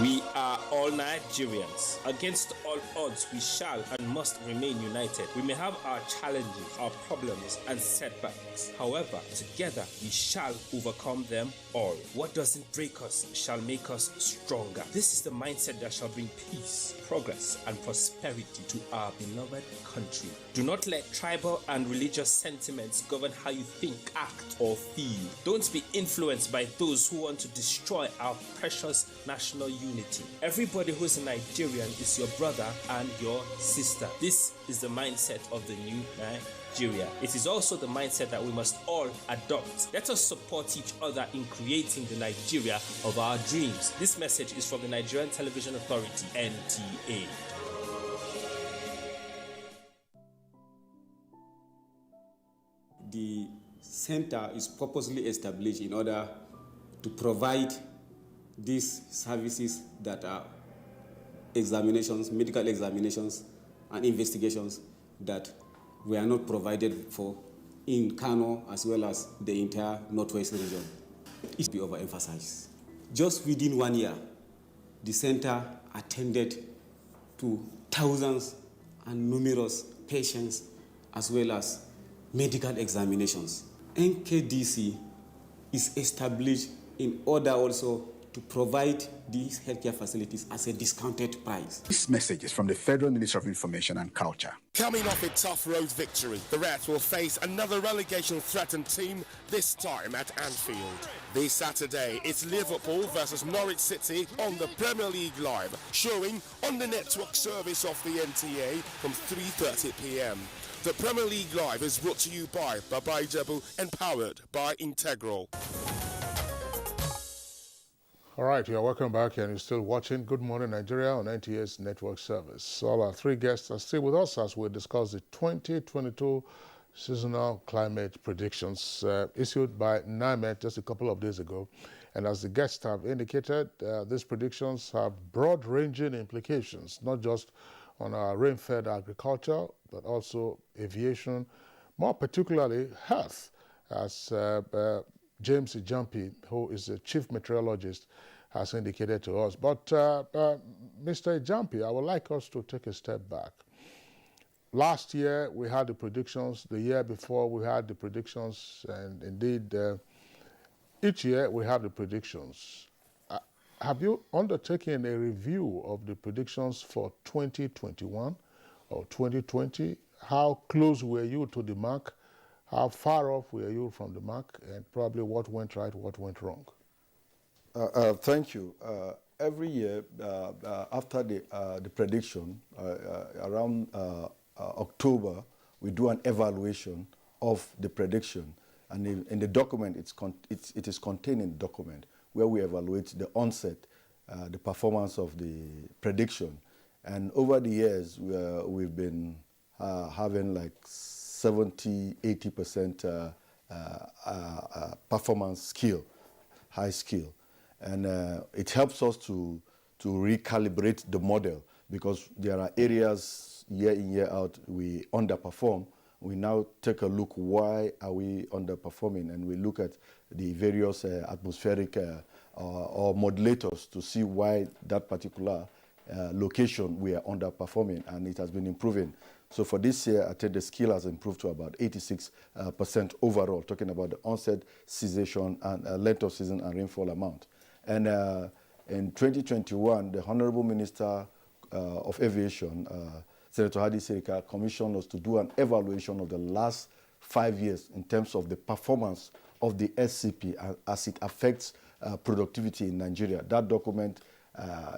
We are all Nigerians. Against all odds, we shall and must remain united. We may have our challenges, our problems, and setbacks. However, together we shall overcome them all. What doesn't break us shall make us stronger. This is the mindset that shall bring peace, progress, and prosperity to our beloved country. Do not let tribal and religious sentiments govern how you think, act, or feel. Don't be influenced by those who want to destroy our precious national unity. Everybody who is a Nigerian is your brother and your sister. This is the mindset of the new Nigeria. It is also the mindset that we must all adopt. Let us support each other in creating the Nigeria of our dreams. This message is from the Nigerian Television Authority, NTA. The center is purposely established in order to provide these services that are examinations, medical examinations, and investigations that were not provided for in Kano as well as the entire Northwest region. It should be overemphasized. Just within 1 year, the center attended to thousands and numerous patients as well as medical examinations. NKDC is established in order also to provide these healthcare facilities as a discounted price. This message is from the Federal Ministry of Information and Culture. Coming off a tough road victory, the Reds will face another relegation-threatened team, this time at Anfield. This Saturday, it's Liverpool versus Norwich City on the Premier League Live, showing on the network service of the NTA from 3:30 p.m. The Premier League Live is brought to you by Baba Ijebu and powered by Integral. All right, you are welcome back and you're still watching Good Morning Nigeria on NTA's network service. All our three guests are still with us as we discuss the 2022 seasonal climate predictions issued by NIMET just a couple of days ago. And as the guests have indicated, these predictions have broad-ranging implications, not just on our rain-fed agriculture, but also aviation, more particularly health, as James Ijampi, who is the chief meteorologist, has indicated to us. But Mr. Ijampi, I would like us to take a step back. Last year, we had the predictions. The year before, we had the predictions. And indeed, each year, we have the predictions. Have you undertaken a review of the predictions for 2021 or 2020? How close were you to the mark? How far off were you from the mark? And probably what went right, what went wrong? Thank you. Every year, after the prediction, around October, we do an evaluation of the prediction. And in the document, it is contained in the document where we evaluate the onset, the performance of the prediction. And over the years, we've been having like 70–80% performance skill, high skill. And it helps us to recalibrate the model because there are areas year in, year out we underperform. We now take a look, why are we underperforming? And we look at the various atmospheric or modulators to see why that particular location we are underperforming, and it has been improving. So for this year, I think the skill has improved to about 86% overall, talking about the onset, cessation, and length of season and rainfall amount. And in 2021, the Honorable Minister of Aviation, Senator Hadi Sirika, commissioned us to do an evaluation of the last 5 years in terms of the performance of the SCP as it affects productivity in Nigeria. That document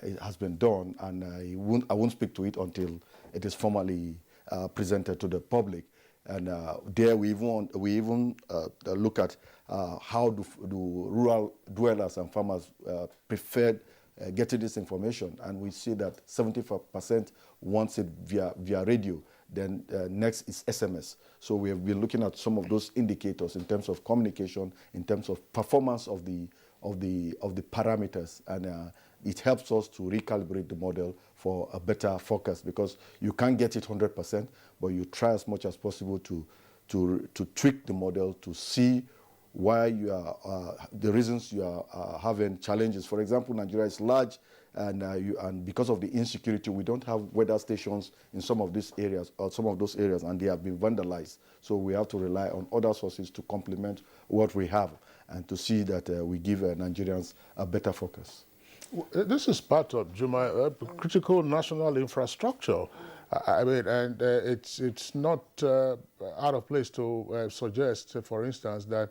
it has been done, and I won't speak to it until it is formally presented to the public. And there we even look at how do rural dwellers and farmers prefer getting this information, and we see that 75% wants it via radio. Then next is SMS. So we have been looking at some of those indicators in terms of communication, in terms of performance of the parameters, and it helps us to recalibrate the model for a better forecast, because you can't get it 100%, but you try as much as possible to tweak the model to see why you are, the reasons you are having challenges. For example, Nigeria is large, and because of the insecurity, we don't have weather stations in some of these areas, or some of those areas, and they have been vandalized. So we have to rely on other sources to complement what we have, and to see that we give Nigerians a better focus. This is part of Juma, critical national infrastructure. I mean, and it's not out of place to suggest, for instance, that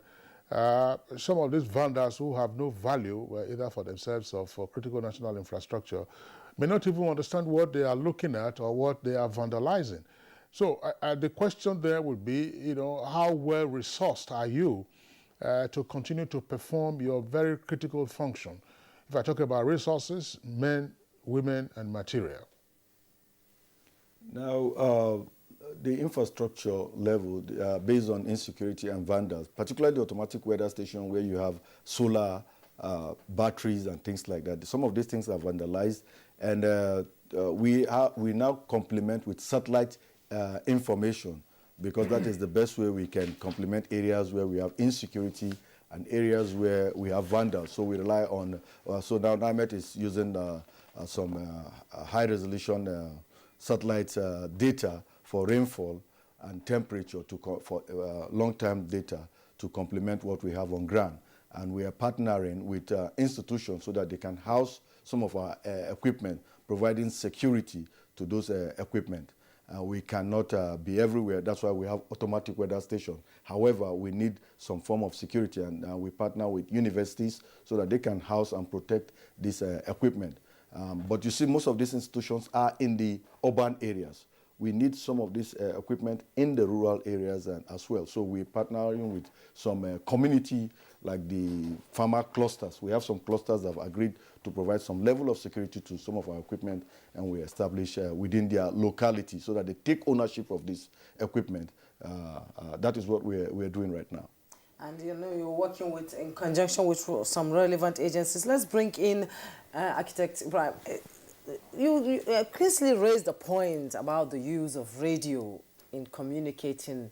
some of these vendors who have no value, either for themselves or for critical national infrastructure, may not even understand what they are looking at or what they are vandalizing. So the question there would be, you know, how well resourced are you to continue to perform your very critical function? If I talk about resources, men, women, and material. Now, the infrastructure level, based on insecurity and vandals, particularly the automatic weather station where you have solar batteries and things like that, some of these things are vandalized, and we now complement with satellite information, because that is the best way we can complement areas where we have insecurity and areas where we have vandals. So we rely on, so now NIMET is using some high-resolution satellite data for rainfall and temperature for long-term data to complement what we have on ground. And we are partnering with institutions so that they can house some of our equipment, providing security to those equipment. We cannot be everywhere. That's why we have automatic weather stations. However, we need some form of security, and we partner with universities so that they can house and protect this equipment. But you see, most of these institutions are in the urban areas. We need some of this equipment in the rural areas as well. So we're partnering with some community, like the farmer clusters. We have some clusters that have agreed to provide some level of security to some of our equipment, and we establish within their locality so that they take ownership of this equipment. That is what we're doing right now. And you know, you're working with, in conjunction with some relevant agencies. Let's bring in Architect Ibrahim. You Kingsley raised the point about the use of radio in communicating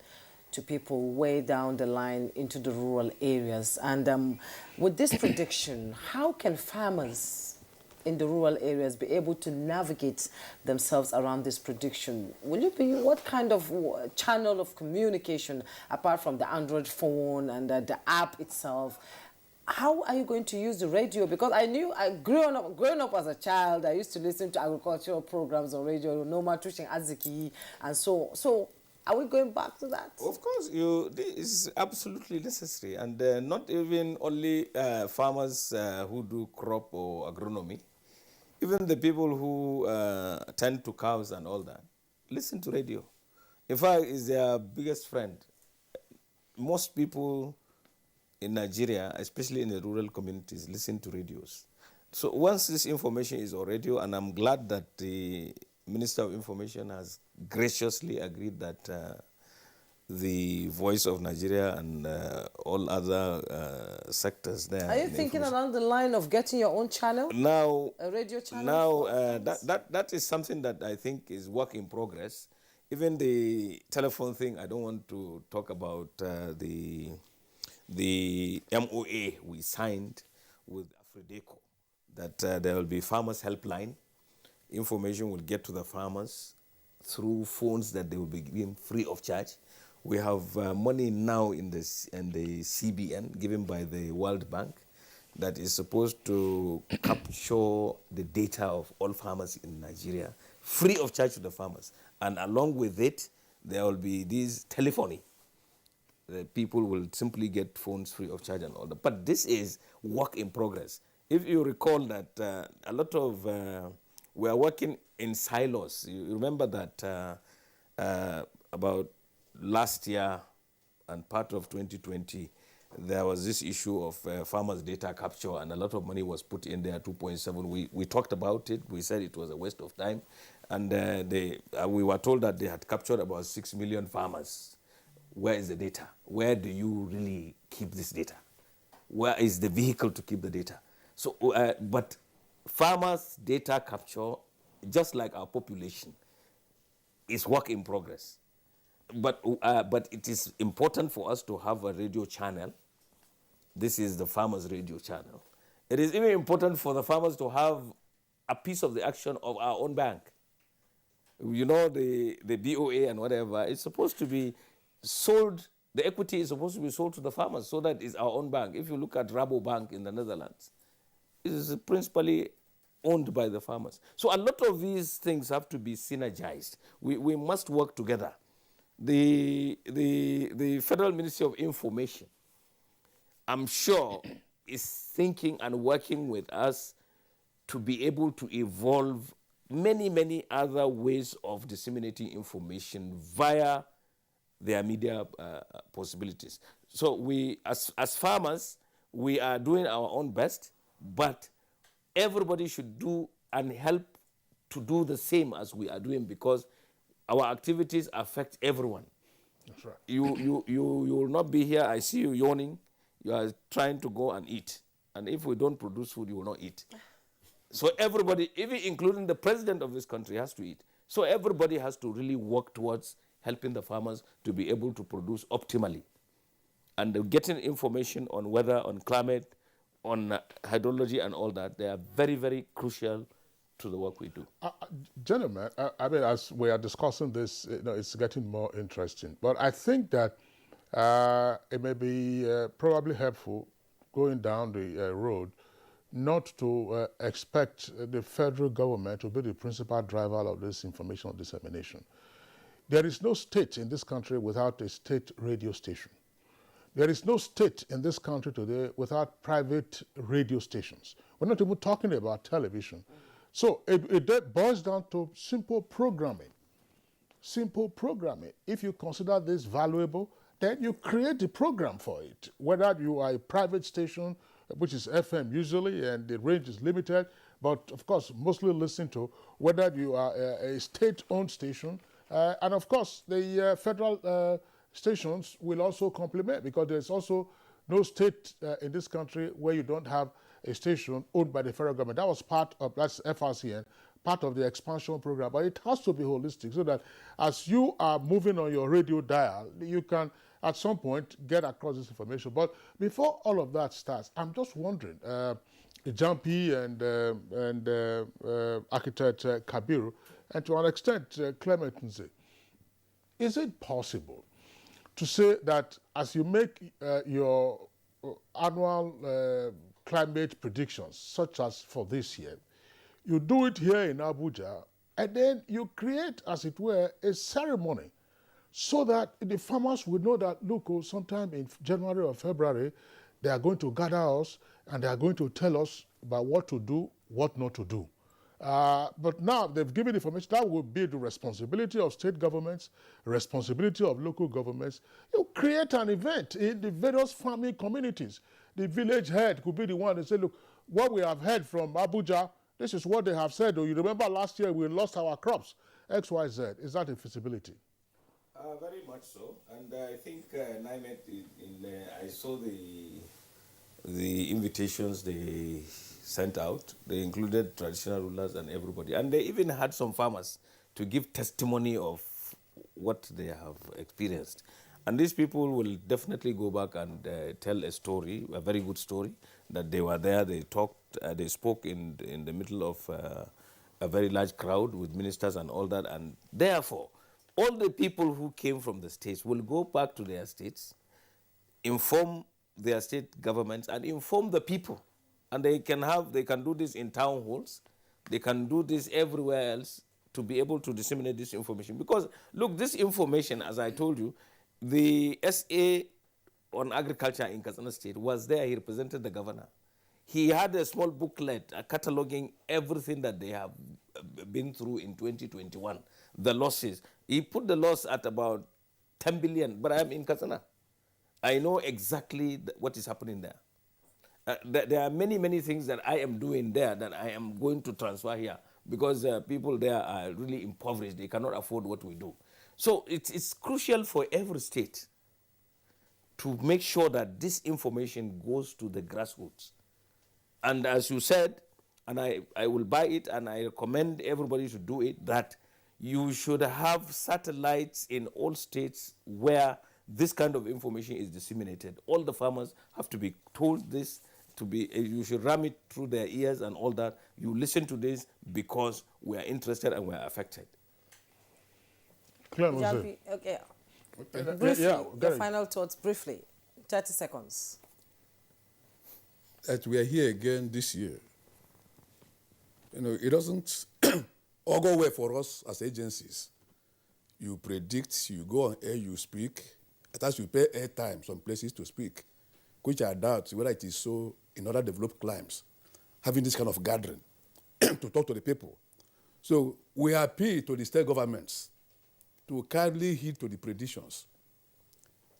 to people way down the line into the rural areas. And with this prediction, how can farmers in the rural areas be able to navigate themselves around this prediction? Will you be, what kind of channel of communication, apart from the Android phone and the app itself, how are you going to use the radio? Because growing up as a child, I used to listen to agricultural programs on radio, Noma Tushin Aziki, and so are we going back to that? Of course, this is absolutely necessary, and not even only farmers who do crop or agronomy, even the people who tend to cows and all that, listen to radio. In fact, it's their biggest friend. Most people in Nigeria, especially in the rural communities, listen to radios. So once this information is on radio, and I'm glad that the Minister of Information has graciously agreed that the Voice of Nigeria and all other sectors there. Are you thinking along the line of getting your own channel? Now, a radio channel? Now, that is something that I think is work in progress. Even the telephone thing, I don't want to talk about the MOA we signed with Afrideco, that there will be farmers helpline. Information will get to the farmers through phones that they will be given free of charge. We have money now in the CBN given by the World Bank that is supposed to capture the data of all farmers in Nigeria free of charge to the farmers. And along with it, there will be this telephony. The people will simply get phones free of charge and all that. But this is work in progress. If you recall that a lot of, we are working in silos. You remember that about last year and part of 2020, there was this issue of farmers' data capture, and a lot of money was put in there, 2.7. We talked about it. We said it was a waste of time. And we were told that they had captured about 6 million farmers. Where is the data? Where do you really keep this data? Where is the vehicle to keep the data? So, but farmers' data capture, just like our population, is work in progress. But it is important for us to have a radio channel this is the farmers' radio channel. It is even important for the farmers to have a piece of the action of our own bank. You know, the BOA and whatever, it's supposed to be sold, the equity is supposed to be sold to the farmers so that it's our own bank. If you look at Rabobank in the Netherlands, it is principally owned by the farmers. So a lot of these things have to be synergized. We must work together. The Federal Ministry of Information, I'm sure, is thinking and working with us to be able to evolve many, many other ways of disseminating information via their media possibilities. So we, as farmers, we are doing our own best, but everybody should do and help to do the same as we are doing, because our activities affect everyone. That's right. You will not be here. I see you yawning. You are trying to go and eat. And if we don't produce food, you will not eat. So everybody, even including the president of this country, has to eat. So everybody has to really work towards helping the farmers to be able to produce optimally. And getting information on weather, on climate, on hydrology and all that, they are very, very crucial to the work we do. Gentlemen, I mean, as we are discussing this, it's getting more interesting. But I think that it may be probably helpful going down the road not to expect the federal government to be the principal driver of this information dissemination. There is no state in this country without a state radio station. There is no state in this country today without private radio stations. We're not even talking about television. So it boils down to simple programming. Simple programming. If you consider this valuable, then you create the program for it. Whether you are a private station, which is FM usually, and the range is limited, but of course mostly listen to, whether you are a state-owned station, and of course the federal stations will also complement, because there's also no state in this country where you don't have a station owned by the federal government. That was part of, that's FRCN, part of the expansion program, but it has to be holistic so that as you are moving on your radio dial, you can at some point get across this information. But before all of that starts, I'm just wondering, Jampi and architect Kabiru, and to an extent Clement Nze, is it possible to say that as you make your annual climate predictions, such as for this year, you do it here in Abuja, and then you create, as it were, a ceremony so that the farmers will know that, look, sometime in January or February, they are going to gather us and they are going to tell us about what to do, what not to do. But now they've given information that will be the responsibility of state governments, responsibility of local governments. You create an event in the various farming communities. The village head could be the one that say, look, what we have heard from Abuja, this is what they have said. Oh, you remember last year we lost our crops, X, Y, Z. Is that a feasibility? Very much so. And I think NIMET, I saw the invitations they sent out. They included traditional rulers and everybody. And they even had some farmers to give testimony of what they have experienced. And these people will definitely go back and tell a story, a very good story, that they were there, they talked, they spoke in the middle of a very large crowd with ministers and all that. And therefore, all the people who came from the states will go back to their states, inform their state governments, and inform the people. And they can do this in town halls. They can do this everywhere else to be able to disseminate this information. Because, look, this information, as I told you, the SA on agriculture in Katsina State was there. He represented the governor. He had a small booklet cataloging everything that they have been through in 2021, the losses. He put the loss at about 10 billion, but I am in Katsina. I know exactly what is happening there. There are many, many things that I am doing there that I am going to transfer here, because people there are really impoverished. They cannot afford what we do. So it's crucial for every state to make sure that this information goes to the grassroots. And as you said, and I will buy it, and I recommend everybody to do it, that you should have satellites in all states where this kind of information is disseminated. All the farmers have to be told this, you should ram it through their ears and all that. You listen to this because we are interested and we are affected. Okay. Briefly, your final thoughts, briefly. 30 seconds. That we are here again this year. You know, it doesn't all go well for us as agencies. You predict, you go on air, you speak. At times you pay airtime some places to speak, which I doubt whether it is so in other developed climes, having this kind of gathering to talk to the people. So we appeal to the state governments to kindly heed to the predictions.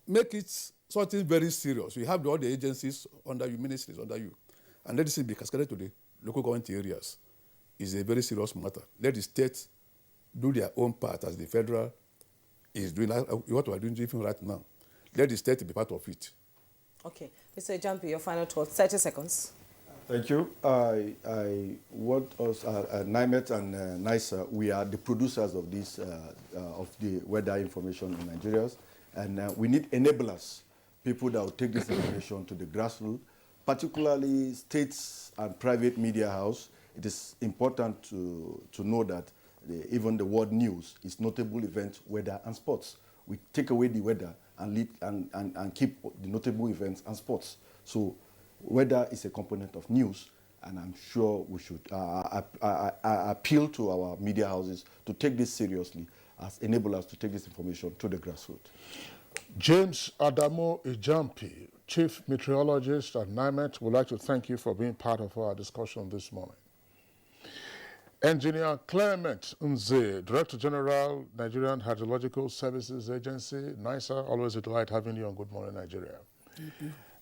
Make it something very serious. You have all the agencies under you, ministries under you, and let this be cascaded to the local government areas. It's a very serious matter. Let the states do their own part as the federal is doing what we are doing even right now. Let the state be part of it. Okay. Mr. Jampi, your final thoughts, 30 seconds. Thank you. I want us, NIMET and NISA, we are the producers of this, of the weather information in Nigeria, and we need enablers, people that will take this information to the grassroots, particularly states and private media house. It is important to know that even the world news is notable events, weather and sports. We take away the weather and keep the notable events and sports. So weather is a component of news, and I'm sure we should appeal to our media houses to take this seriously, as enable us to take this information to the grassroots. James Adamo Ijampi, Chief Meteorologist at NIMET, would like to thank you for being part of our discussion this morning. Engineer Clement Nze, Director General, Nigerian Hydrological Services Agency, NISA, always a delight having you on Good Morning Nigeria.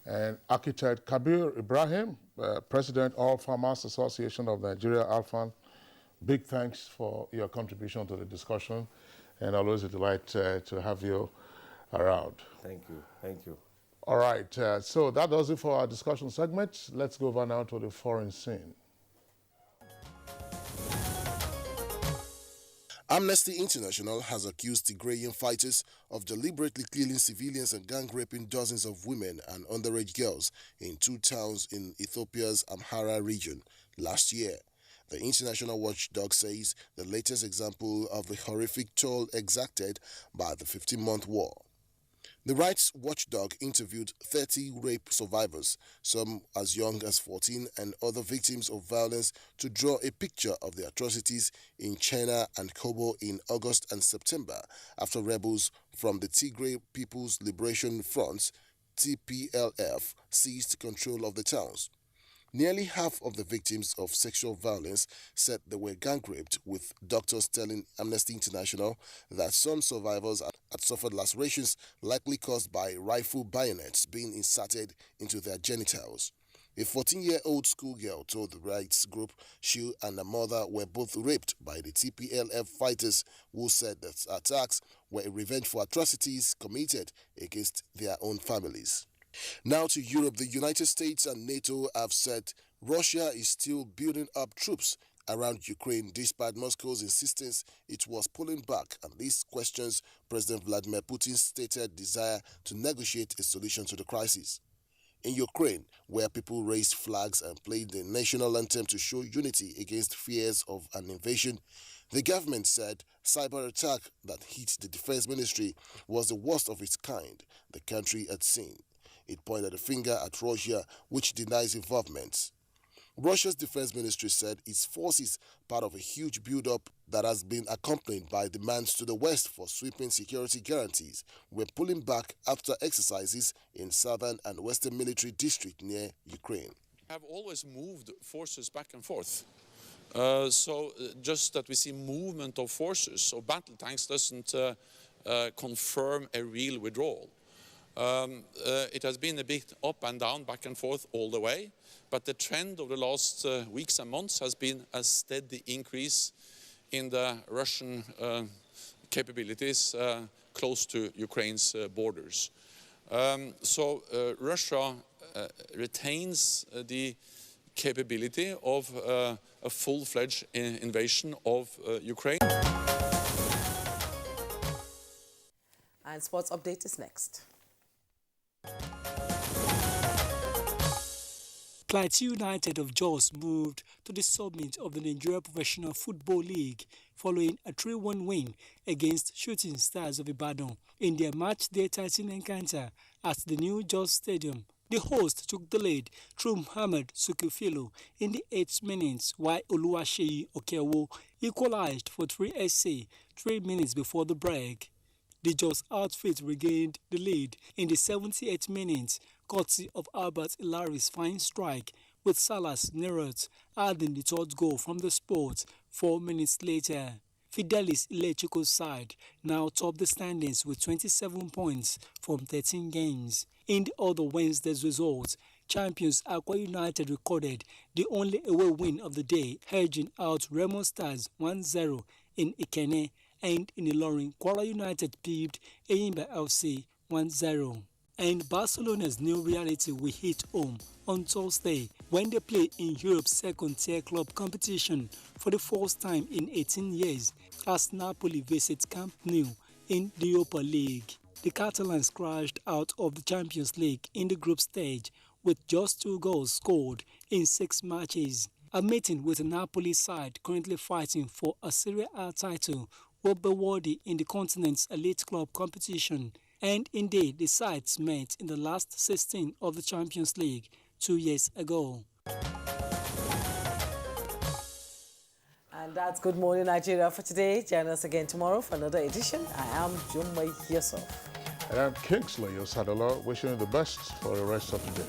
And Architect Kabir Ibrahim, President All Farmers Association of Nigeria, Alfan, big thanks for your contribution to the discussion, and always a delight to have you around. Thank you. Thank you. All right, so that does it for our discussion segment. Let's go over now to the foreign scene. Amnesty International has accused Tigrayan fighters of deliberately killing civilians and gang-raping dozens of women and underage girls in 2 towns in Ethiopia's Amhara region last year. The international watchdog says the latest example of the horrific toll exacted by the 15-month war. The rights watchdog interviewed 30 rape survivors, some as young as 14, and other victims of violence to draw a picture of the atrocities in China and Kobo in August and September after rebels from the Tigray People's Liberation Front, TPLF, seized control of the towns. Nearly half of the victims of sexual violence said they were gang-raped, with doctors telling Amnesty International that some survivors had suffered lacerations likely caused by rifle bayonets being inserted into their genitals. A 14-year-old schoolgirl told the rights group she and her mother were both raped by the TPLF fighters, who said that attacks were a revenge for atrocities committed against their own families. Now to Europe, the United States and NATO have said Russia is still building up troops around Ukraine despite Moscow's insistence it was pulling back, and this questions President Vladimir Putin's stated desire to negotiate a solution to the crisis. In Ukraine, where people raised flags and played the national anthem to show unity against fears of an invasion, the government said cyber attack that hit the defense ministry was the worst of its kind the country had seen. It pointed a finger at Russia, which denies involvement. Russia's defense ministry said its forces, part of a huge build-up that has been accompanied by demands to the West for sweeping security guarantees, were pulling back after exercises in southern and western military district near Ukraine. Have always moved forces back and forth. So just that we see movement of forces, so battle tanks doesn't confirm a real withdrawal. It has been a bit up and down, back and forth all the way, but the trend of the last weeks and months has been a steady increase in the Russian capabilities close to Ukraine's borders. So Russia retains the capability of a full-fledged invasion of Ukraine. And Sports Update is next. Plateau United of Jos moved to the summit of the Nigeria Professional Football League following a 3-1 win against Shooting Stars of Ibadan in their match-day 13 encounter at the new Jos Stadium. The host took the lead through Muhammad Sukufilo in the 8th minute, while Oluwaseyi Okewo equalized for 3SC 3 minutes before the break. The Jos outfit regained the lead in the 78th minute, courtesy of Albert Ilari's fine strike, with Salas Nerot adding the third goal from the spot 4 minutes later. Fidelis Ilechiko's side now top the standings with 27 points from 13 games. In the other Wednesday's results, champions Akwa United recorded the only away win of the day, edging out Remo Stars 1-0 in Ikene, and in Ilorin, Kwara United peeved Eyimba FC 1-0. And Barcelona's new reality will hit home on Thursday when they play in Europe's second-tier club competition for the first time in 18 years as Napoli visits Camp Nou in the Europa League. The Catalans crashed out of the Champions League in the group stage with just 2 goals scored in 6 matches. A meeting with the Napoli side currently fighting for a Serie A title will be worthy in the continent's elite club competition. And indeed, the sides met in the last 16 of the Champions League 2 years ago. And that's Good Morning Nigeria for today. Join us again tomorrow for another edition. I am Jumai Yusuf. And I'm Kingsley Osadola, wishing you the best for the rest of the day.